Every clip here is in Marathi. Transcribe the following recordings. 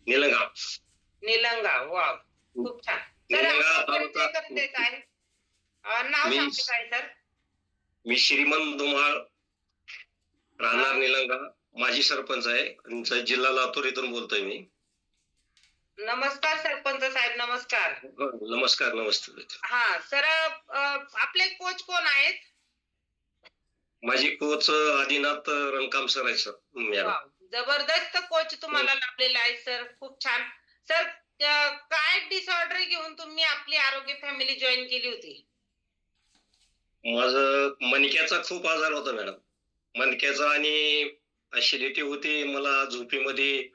निलंगा. निलंगा. वाव, खूप छान. सर निलंगा आपला तालुका. परिचय करून द्यायचा आहे. नाव मी सांगते काय सर? मी श्रीमंत धुमाळ, राहणार अ, निलंगा. माजी सरपंच आहे आणि जिल्हा लातूर इथून बोलतोय मी. नमस्कार सरपंच साहेब, नमस्कार. नमस्कार, नमस्ते. हां, सर आपले कोच कोण आहेत? माझी कोच आदिनाथ रणकाम सर आहे सर, मॅडम. वाव, जबरदस्त कोच हो. तुम्हाला लाभलेला आहे सर. खूप छान. सर काय डिसऑर्डर घेऊन तुम्ही आपली आरोग्य फॅमिली जॉइन केली होती? माझं मणक्याचा खूप आजार होता मॅडम. मणक्याचा आणि ॲसिडिटी होती. मला झोपेमध्ये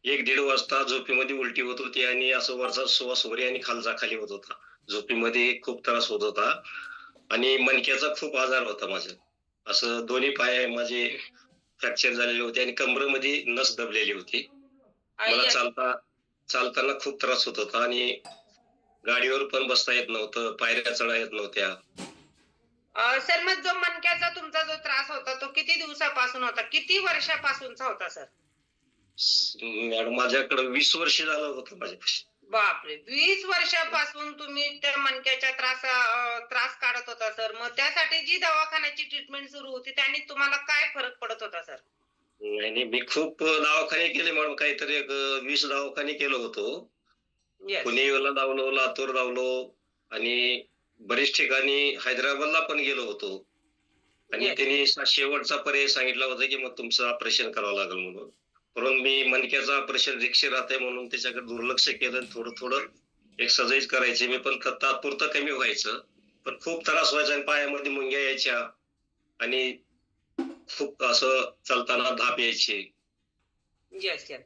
1-1.5 वाजता झोपेमध्ये उलटी होत होती आणि असं वरचा श्वास वर आणि खालचा खाली होत होता. झोपेमध्ये खूप त्रास होत होता आणि मणक्याचा खूप आजार होता माझा. असं दोन्ही पाय माझे फ्रॅक्चर झालेले होते आणि कमरेमध्ये नस दबलेली होती. मला यस. चालताना खूप त्रास होत होता आणि गाडीवर पण बसता येत नव्हतं, पायऱ्या चढता येत नव्हत्या. सर मग जो मणक्याचा तुमचा जो त्रास होता तो किती दिवसापासून होता? किती वर्षापासूनचा होता सर? मॅडम माझ्याकडे 20 वर्ष झालं होतं माझ्यापाशी. बापरे! 20 वर्षापासून तुम्ही त्या मणक्याच्या त्रास काढत होता सर. मग त्यासाठी जी दवाखान्याची ट्रीटमेंट सुरू होती त्याने तुम्हाला काय फरक पडत होता सर? नाही, नाही. मी खूप दवाखाने केले मॅडम. काहीतरी एक 20 दवाखाने केलं होतं. येस. पुणेला धावलो, लातूर धावलो आणि बरेच ठिकाणी हैदराबादला पण गेलो होतो. आणि येस. त्यांनी शेवटचा पर्याय सांगितला होता, की मग तुमचं ऑपरेशन करावं लागेल म्हणून. म्हणून मी मणक्याचं ऑपरेशन रिस्की राहतंय म्हणून त्याच्याकडे दुर्लक्ष केलं आणि थोडं-थोडं एक्सरसाइज करायचे. मी पण तात्पुरतं कमी व्हायचं. पण खूप त्रास व्हायचा आणि पायामध्ये मुंग्या यायच्या आणि खूप असं चालताना धाप यायची. Yes, yes.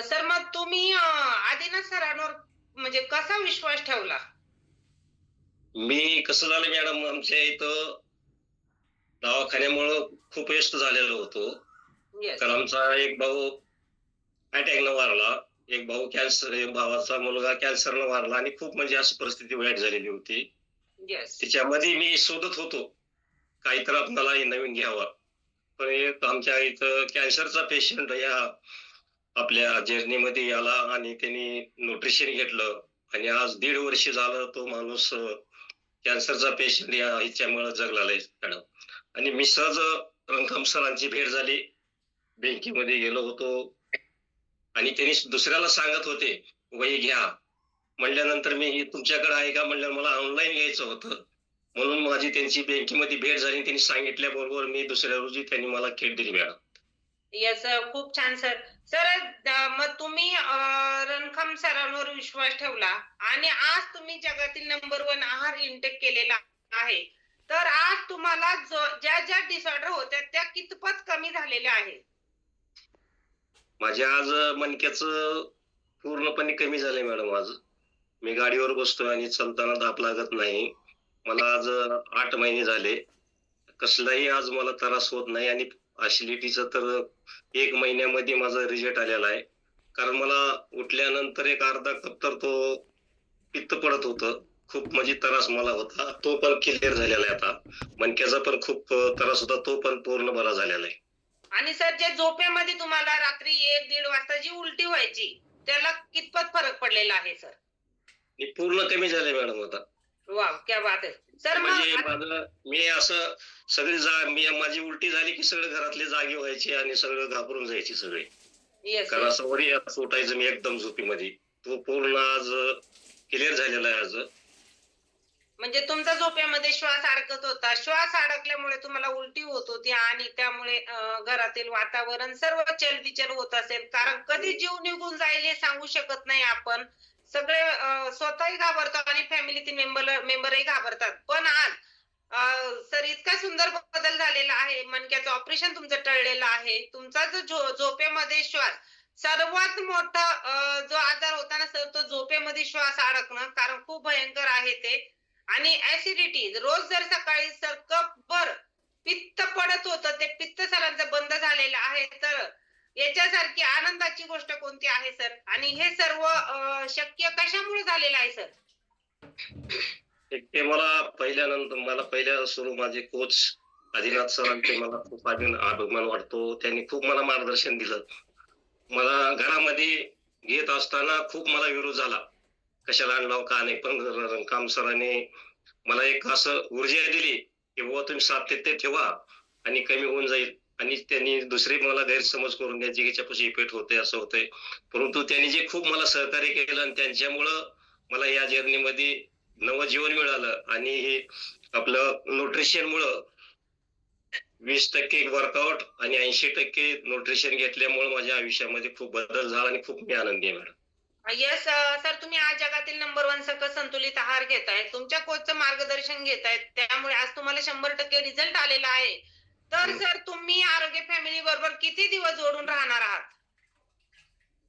सर मग तुम्ही आदिनाथ सरांवर म्हणजे कसा विश्वास ठेवला? मी कसं झालं मॅडम आमच्या इथं दवाखान्यामुळं खूप व्यस्त झालेलो होतो. येस. तर आमचा एक भाऊ अटॅकनं वारला. एक भावाचा मुलगा कॅन्सरनं वारला आणि खूप म्हणजे अशी परिस्थिती वाईट झालेली होती. येस. त्याच्यामध्ये मी शोधत होतो, काहीतरी आपल्याला हे नवीन घ्यावं. पण एक आमच्या इथं कॅन्सरचा पेशंट या आपल्या जर्नीमध्ये आला आणि त्यांनी न्यूट्रिशन घेतलं आणि आज 1.5 वर्ष झालं तो माणूस कॅन्सरचा पेशंट या ह्याच्यामुळं जगलेला आहे मॅडम. आणि मी सहज रणकाम सरांची भेट झाली. बँकेमध्ये गेलो होतो आणि त्यांनी दुसऱ्याला सांगत होते, "वही घ्या." म्हटल्यानंतर मी "हे तुमच्याकडे आहे का?" म्हणल्यावर मला ऑनलाईन घ्यायचं होतं. म्हणून माझी त्यांची बँकेमध्ये भेट झाली. त्यांनी सांगितल्याबरोबर मी दुसऱ्या रोजी त्यांनी मला किट दिली मॅडम. येस, खूप छान सर. सर मग तुम्ही रणखम सरांवर विश्वास ठेवला आणि आज तुम्ही जगातील नंबर 1 आहार इंटेक केलेला आहे. तर आज तुम्हाला ज्या डिसऑर्डर होत्या त्या कितपत कमी झालेल्या आहेत? माझ्या आज मणक्याचं पूर्णपणे कमी झालंय मॅडम आज. मी गाडीवर बसतोय आणि चालताना धाप लागत नाही. मला आज 8 महिने झाले. कसलाही आज मला त्रास होत नाही आणि ॲसिडिटीचा तर 1 महिन्यामध्ये माझा रिझल्ट आलेला आहे. कारण मला उठल्यानंतर एक अर्धा कप तर तो पित्त पडत होतं. खूप म्हणजे त्रास मला होता. तो पण क्लिअर झालेला आहे आता. मणक्याचा पण खूप त्रास होता. तो पण पूर्ण बरा झालेला आहे. आणि सर जे झोपेमध्ये तुम्हाला रात्री 1-1:30 वाजता जी उलटी व्हायची, त्याला कितपत फरक पडलेला आहे सर? हे पूर्ण कमी झालंय मॅडम आता. वॉव! क्या बात है! सर मग म्हणजे माझं मी असं माझी उलटी झाली की सगळे घरातले जागे व्हायचे आणि सगळं घाबरून जायचे सगळे. येस, कारण येस. असं वरी असं उठायचं मी एकदम झोपेमध्ये. तो पूर्ण आज क्लिअर झालेला आहे आज. म्हणजे तुमचा झोपेमध्ये श्वास अडकत होता. श्वास अडकल्यामुळे तुम्हाला उलटी होत होती आणि त्यामुळे घरातील वातावरण सर्व चलबिचल होत असेल. कारण कधी जीव निघून जाईल हे सांगू शकत नाही आपण. सगळे स्वतःही घाबरतात आणि फॅमिलीतील मेंबरही घाबरतात. पण आज सर इतका सुंदर बदल झालेला आहे. मणक्याचं ऑपरेशन तुमचं टळलेलं आहे. तुमचा जो झोपेमध्ये श्वास सर्वात मोठा जो आजार होता ना सर, तो झोपेमध्ये श्वास अडकणं. कारण खूप भयंकर आहे ते. आणि ॲसिडिटी रोज जर सकाळी सर कपभर पित्त पडत होतं, ते पित्त सरांचं बंद झालेलं आहे. तर याच्यासारखी आनंदाची गोष्ट कोणती आहे सर? आणि हे सर्व शक्य कशामुळे झालेलं आहे सर? ते मला पहिल्या सुरू माझे कोच आदिनाथ सरांचे मला खूप अभिमान वाटतो. त्यांनी खूप मला मार्गदर्शन दिलं. मला घरामध्ये घेत असताना खूप मला विरोध झाला. कशाला आणलं का नाही. पण काम सरांनी मला एक असं ऊर्जा दिली, की "बुवा तुम्ही सातत्य ठेवा आणि कमी होऊन जाईल." आणि त्यांनी दुसरे मला गैरसमज करून द्यायचे, की हिच्यापाशी इफेक्ट होतंय, असं होतंय. परंतु त्यांनी जे खूप मला सहकार्य केलं आणि त्यांच्यामुळं मला या जर्नीमध्ये नवं जीवन मिळालं आणि हे आपलं न्यूट्रिशनमुळं 20% वर्कआउट आणि 80% न्यूट्रिशन घेतल्यामुळं माझ्या आयुष्यामध्ये खूप बदल झाला आणि खूप मी आनंदी आहे मॅडम. येस सर, तुम्ही आज जगातील नंबर 1 सकस संतुलित आहार घेताय. तुमच्या कोचचं मार्गदर्शन घेताय. त्यामुळे आज तुम्हाला 100% रिझल्ट आलेला आहे. तर हं. सर, तुम्ही आरोग्य फॅमिली बरोबर किती दिवस जोडून राहणार आहात?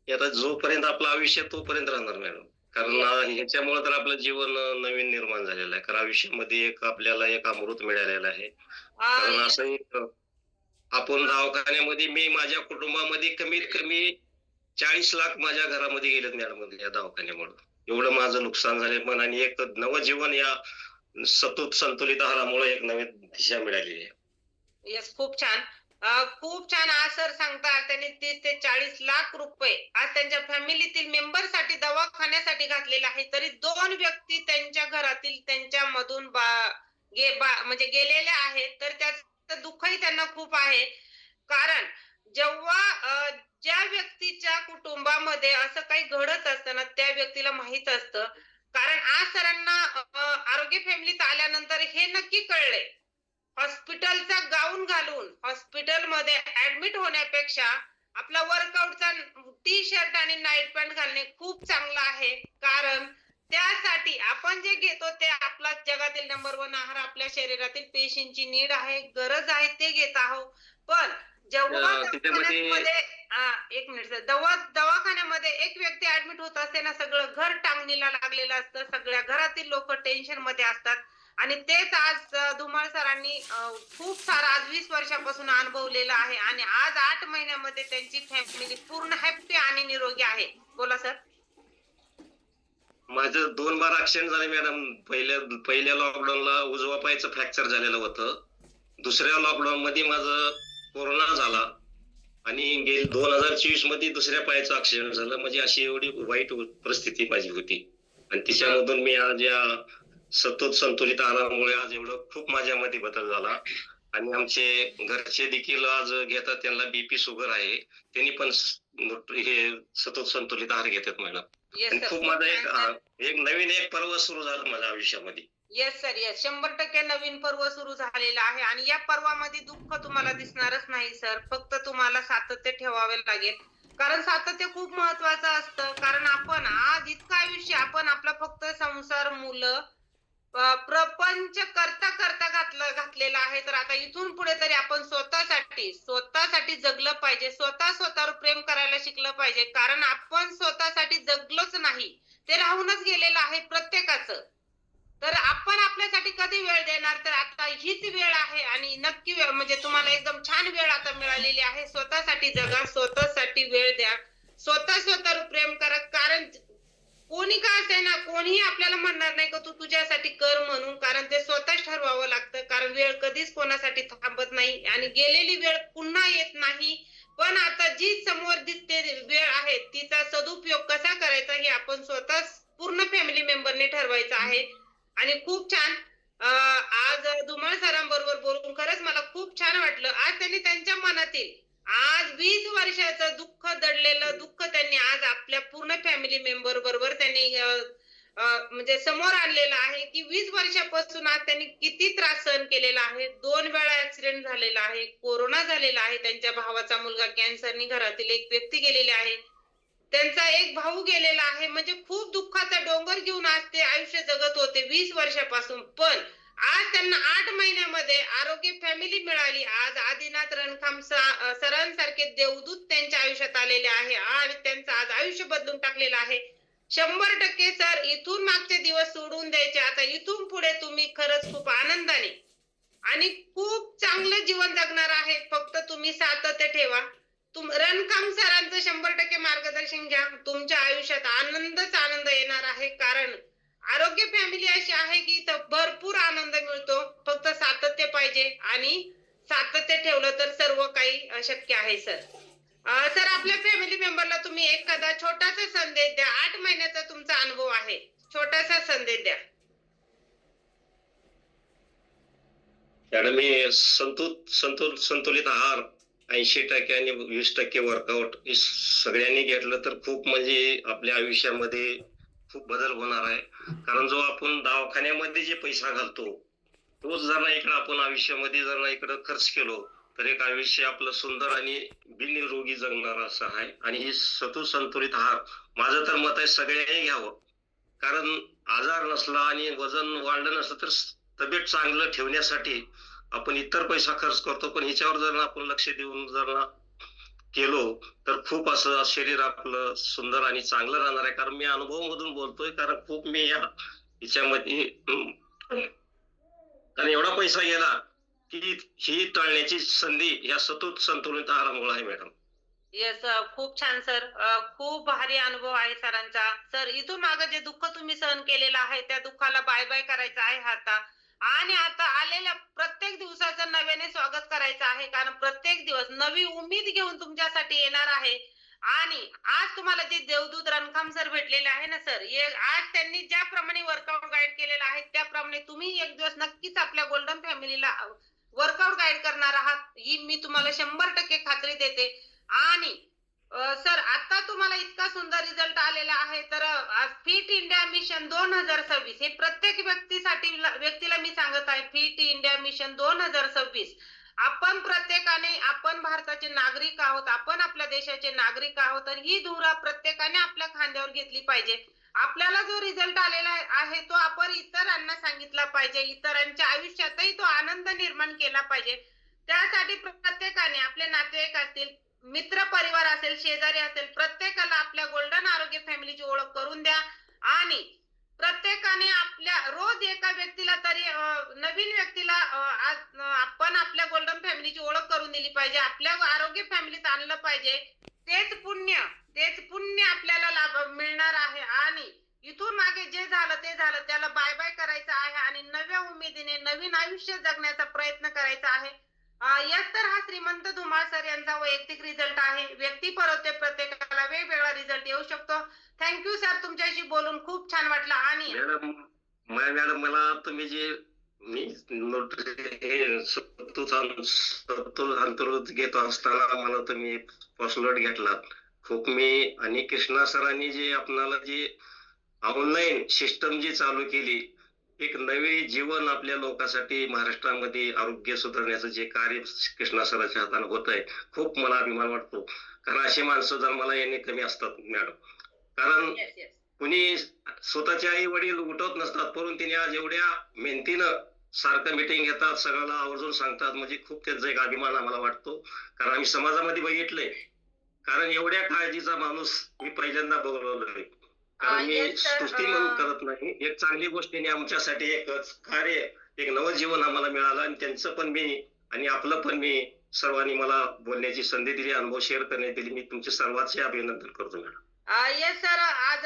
हे आता जोपर्यंत आपलं आयुष्य आहे तोपर्यंत राहणार मॅडम. कारण येस. ह्याच्यामुळं तर आपलं जीवन नवीन निर्माण झालेलं आहे. कारण आयुष्यामध्ये एक आपल्याला एक अमृत मिळालेलं आहे. कारण येस. असं एक आपण दवाखान्यामध्ये मी माझ्या कुटुंबामध्ये कमीत कमी 40 लाख माझ्या घरामध्ये गेलेत मॅडम या दवाखान्यामुळं. एवढं माझं नुकसान झालंय पण आणि एक नवं जीवन या सतत संतुलित आहारामुळे एक नवीन दिशा मिळालेली आहे. येस, खूप छान. खूप छान. आज सर सांगतात त्यांनी 30 ते 40 लाख रुपये आज त्यांच्या फॅमिलीतील मेंबरसाठी दवाखान्यासाठी घातलेले आहे. तरी 2 व्यक्ती त्यांच्या घरातील त्यांच्यामधून म्हणजे गेलेल्या आहेत. तर त्याचं दुःखही त्यांना खूप आहे. कारण जेव्हा ज्या व्यक्तीच्या कुटुंबामध्ये असं काही घडत असतं ना, त्या व्यक्तीला माहीत असतं. कारण आज सरांना आरोग्य फॅमिलीत आल्यानंतर हे नक्की कळलंय, हॉस्पिटलचा गाऊन घालून हॉस्पिटलमध्ये ऍडमिट होण्यापेक्षा आपला वर्कआउटचा टी-शर्ट आणि नाईट पॅन्ट घालणे खूप चांगलं आहे. कारण त्यासाठी आपण जे घेतो ते आपला जगातील नंबर 1 आहार आपल्या शरीरातील पेशींची नीड आहे, गरज आहे ते घेत आहोत. पण जेव्हा त्याच्यामध्ये दवाखान्यामध्ये 1 मिनिट सर. दवाखान्यामध्ये एक व्यक्ती ऍडमिट होत असते ना, सगळं घर टांगणीला लागलेलं असतं. सगळ्या घरातील लोकं टेन्शनमध्ये असतात. आणि तेच आज धुमाळ सरांनी खूप सारं आज 20 वर्षापासून अनुभवलेलं आहे आणि आज 8 महिन्यामध्ये त्यांची फॅमिली पूर्ण हॅपी आणि निरोगी आहे. बोला सर. माझं 2 बार ॲक्सिडेंट झाले मॅडम. पहिल्या लॉकडाऊनला उजवा पायचं फ्रॅक्चर झालेलं होतं. दुसऱ्या लॉकडाऊनमध्ये माझं कोरोना झाला आणि 2024 मध्ये दुसऱ्या पायाचं ॲक्सिडेंट झालं. म्हणजे अशी एवढी वाईट परिस्थिती माझी होती. आणि बरं. तिच्यामधून मी आज या सतत संतुलित आहारामुळे आज एवढं खूप माझ्यामध्ये बदल झाला. आणि आमचे घरचे देखील आज घेतात. त्यांना बीपी, शुगर आहे. त्यांनी पण हे सतत संतुलित आहार घेतात मॅडम. येस आणि सर. खूप खूप माझा छान सर. एक नवीन एक पर्व सुरू झालं माझ्या आयुष्यामध्ये. Yes sir, yes. 100% नवीन पर्व सुरू झालेला आहे आणि या पर्वामध्ये दुःख तुम्हाला दिसणारच नाही सर. फक्त तुम्हाला सातत्य ठेवावे लागेल. कारण सातत्य खूप महत्वाचं असतं. कारण आपण आज इतकं आयुष्य आपण आपला फक्त संसार, मुलं, प्रपंच करता घातलेला आहे. तर आता इथून पुढे तरी आपण स्वतःसाठी जगलं पाहिजे. स्वतःवर प्रेम करायला शिकलं पाहिजे. कारण आपण स्वतःसाठी जगलोच नाही. ते राहूनच गेलेलं आहे प्रत्येकाचं. तर आपण आपल्यासाठी कधी वेळ देणार? तर आता हीच वेळ आहे आणि नक्की वेळ म्हणजे तुम्हाला एकदम छान वेळ आता मिळालेली आहे. स्वतःसाठी जगा, स्वतःसाठी वेळ द्या. स्वतःवर प्रेम करा. कारण कोणी का असेना, कोणीही आपल्याला म्हणणार नाही का तू तुझ्यासाठी कर म्हणून. कारण ते स्वतःच ठरवावं लागतं. कारण वेळ कधीच कोणासाठी थांबत नाही आणि गेलेली वेळ पुन्हा येत नाही. पण आता जी समोर दिसते वेळ आहे, तिचा सदुपयोग कसा करायचा हे आपण स्वतःच पूर्ण फॅमिली मेंबरने ठरवायचं आहे. आणि खूप छान. आज धुमाळ सरांबरोबर बोलून खरंच मला खूप छान वाटलं. आज त्यांनी त्यांच्या मनातील आज 20 वर्षाचं दुःख दडलेलं दुःख त्यांनी आज आपल्या पूर्ण फॅमिली मेंबर बरोबर त्यांनी म्हणजे समोर आणलेलं आहे, की 20 वर्षापासून आज त्यांनी किती त्रास सहन केलेला आहे. 2 वेळा ॲक्सिडेंट झालेला आहे, कोरोना झालेला आहे, त्यांच्या भावाचा मुलगा कॅन्सरनी घरातील एक व्यक्ती गेलेली आहे. त्यांचा एक भाऊ गेलेला आहे. म्हणजे खूप दुःखाचा डोंगर घेऊन आज ते आयुष्य जगत होते 20 वर्षापासून. पण आज त्यांना 8 महिन्यामध्ये आरोग्य फॅमिली मिळाली. आज आदिनाथ रणखाम सरांसारखे देवदूत त्यांच्या आयुष्यात आलेले आहे. आज त्यांचं आज आयुष्य बदलून टाकलेलं आहे. 100% सर, इथून मागचे दिवस सोडून द्यायचे. आता इथून पुढे तुम्ही खरंच खूप आनंदाने आणि खूप चांगलं जीवन जगणार आहे. फक्त तुम्ही सातत्य ठेवा. रणकाम सरांचं 100% मार्गदर्शन घ्या. तुमच्या आयुष्यात आनंदच आनंद येणार आहे. कारण आरोग्य फॅमिली अशी आहे, की इथं भरपूर आनंद मिळतो. फक्त सातत्य पाहिजे आणि सातत्य ठेवलं तर सर्व काही शक्य आहे सर. सर आपल्या फॅमिली मेंबरला तुम्ही एखादा छोटासा संदेश द्या. 8 महिन्याचा तुमचा अनुभव आहे. छोटासा संदेश द्या. मॅडम मी संतुलित आहार 80% आणि 20% वर्कआउट हे सगळ्यांनी घेतलं तर खूप म्हणजे आपल्या आयुष्यामध्ये खूप बदल होणार आहे. कारण जो आपण दवाखान्यामध्ये जे पैसा घालतो तोच जर ना इकडं आपण आयुष्यामध्ये जर ना इकडं खर्च केलो तर एक आयुष्य आपलं सुंदर आणि बिननिरोगी जगणार असं आहे. आणि ही संतुलित आहार माझं तर मत आहे सगळ्यांनी घ्यावं. कारण आजार नसला आणि वजन वाढलं नसलं तर तब्येत चांगलं ठेवण्यासाठी आपण इतर पैसा खर्च करतो, पण ह्याच्यावर जर आपण लक्ष देऊन जर ना केलो तर खूप असं शरीर आपलं सुंदर आणि चांगलं राहणार आहे. कारण मी अनुभवामधून बोलतोय, कारण खूप मी या ह्याच्यामध्ये कारण एवढा पैसा गेला की ही टळण्याची संधी या संतुलित आहारामुळे आहे मॅडम. येस खूप छान सर. खूप भारी अनुभव आहे सरांचा. सर इथून मागे जे दुःख तुम्ही सहन केलेलं आहे त्या दुःखाला बाय बाय करायचं आहे आता. आणि आता आलेल्या प्रत्येक दिवसाचं नव्याने स्वागत करायचं आहे. कारण प्रत्येक दिवस नवी उमेद घेऊन तुमच्यासाठी येणार आहे. आणि आज तुम्हाला जे देवदूत रणखाम सर भेटलेले आहे ना सर, आज त्यांनी ज्याप्रमाणे वर्कआउट गाईड केलेलं आहे त्याप्रमाणे तुम्ही एक दिवस नक्कीच आपल्या गोल्डन फॅमिलीला वर्कआउट गाईड करणार आहात. ही मी तुम्हाला 100% खात्री देते. आणि सर आता तुम्हाला इतका सुंदर रिझल्ट आलेला आहे तर फिट इंडिया मिशन 2026 हे प्रत्येक व्यक्तीला मी सांगत आहे. फिट इंडिया मिशन 2026 आपण प्रत्येकाने, आपण भारताचे नागरिक आहोत, आपण आपल्या देशाचे नागरिक आहोत, तर ही धुरा प्रत्येकाने आपल्या खांद्यावर घेतली पाहिजे. आपल्याला जो रिझल्ट आलेला आहे तो आपण इतरांना सांगितला पाहिजे. इतरांच्या आयुष्यातही तो आनंद निर्माण केला पाहिजे. त्यासाठी प्रत्येकाने आपले नातेवाईक असतील, मित्र परिवार असेल, शेजारी असेल, प्रत्येकाला आपल्या गोल्डन आरोग्य फॅमिलीची ओळख करून द्या. आणि प्रत्येकाने आपल्या रोज एका व्यक्तीला तरी नवीन व्यक्तीला आपण आपल्या गोल्डन फॅमिलीची ओळख करून दिली पाहिजे. आपल्या आरोग्य फॅमिलीत आणलं पाहिजे. तेच पुण्य तेच पुण्य आपल्याला लाभ मिळणार आहे. आणि इथून मागे जे झालं ते झालं, त्याला बाय बाय करायचं आहे आणि नव्या उमेदीने नवीन आयुष्य जगण्याचा प्रयत्न करायचा आहे. यश तर हा श्रीमंत धुमाळ सर यांचा वैयक्तिक रिझल्ट आहे. व्यक्ती परवते प्रत्येकाला वेगवेगळा रिझल्ट येऊ शकतो. थँक्यू सर, तुमच्याशी बोलून खूप छान वाटलं. आणि मॅडम मॅडम मला तुम्ही जे मी हे अंतर्गत घेत असताना मला तुम्ही फसलोट घेतलात. खूप मी आणि कृष्णा सरांनी जे आपणाला जे ऑनलाईन सिस्टम जी चालू केली, एक नवे जीवन आपल्या लोकांसाठी महाराष्ट्रामध्ये आरोग्य सुधारण्याचं जे कार्य कृष्णा सरांच्या हाताने होत आहे, खूप मला अभिमान वाटतो. कारण अशी माणसं जन्माला येणे कमी असतात मॅडम. कारण येस येस कुणी स्वतःचे आई वडील उठवत नसतात, परंतु तिने आज एवढ्या मेहनतीनं सारखं मिटिंग घेतात, सगळ्याला आवर्जून सांगतात, म्हणजे खूप त्याचा एक अभिमान आम्हाला वाटतो. कारण आम्ही समाजामध्ये बघितलंय, कारण एवढ्या काळजीचा माणूस मी पहिल्यांदा बघितलोय. कारण मी येस सर. स्तुती म्हणून करत नाही, एक चांगली गोष्टीने आमच्यासाठी एक कार्य, एक नवजीवन आम्हाला मिळालं. आणि त्यांचं पण मी आणि आपलं पण मी सर्वांनी मला बोलण्याची संधी दिली, अनुभव शेअर करण्यात दिली. मी तुमचे सर्वांचे अभिनंदन करतो मॅडम. Yes sir. आज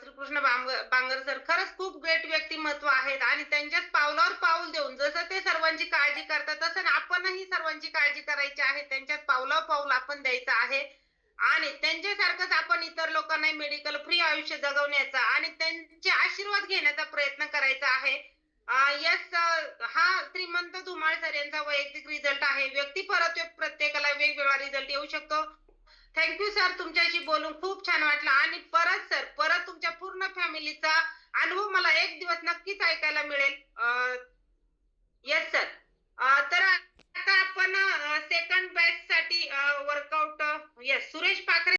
श्रीकृष्ण बांगर सर खरंच खूप ग्रेट व्यक्तिमत्व आहेत. आणि त्यांच्याच पावलावर पाऊल देऊन जसं ते सर्वांची काळजी करतात तसं आपणही सर्वांची काळजी करायची आहे. त्यांच्याच पावलावर पाऊल आपण द्यायचं आहे. आणि त्यांच्यासारखंच आपण इतर लोकांना मेडिकल फ्री आयुष्य जगवण्याचा आणि त्यांचे आशीर्वाद घेण्याचा प्रयत्न करायचा आहे. यस, हा श्रीमंत धुमाळ सर यांचा वैयक्तिक रिझल्ट आहे. व्यक्ती परत प्रत्येकाला वेगवेगळा रिझल्ट येऊ शकतो. थँक्यू सर, तुमच्याशी बोलून खूप छान वाटलं. आणि परत सर, परत तुमच्या पूर्ण फॅमिलीचा अनुभव मला एक दिवस नक्कीच ऐकायला मिळेल. Yes sir. तर आता आपण सेकंड बॅच साठी वर्कआउट, येस, सुरेश पाखरे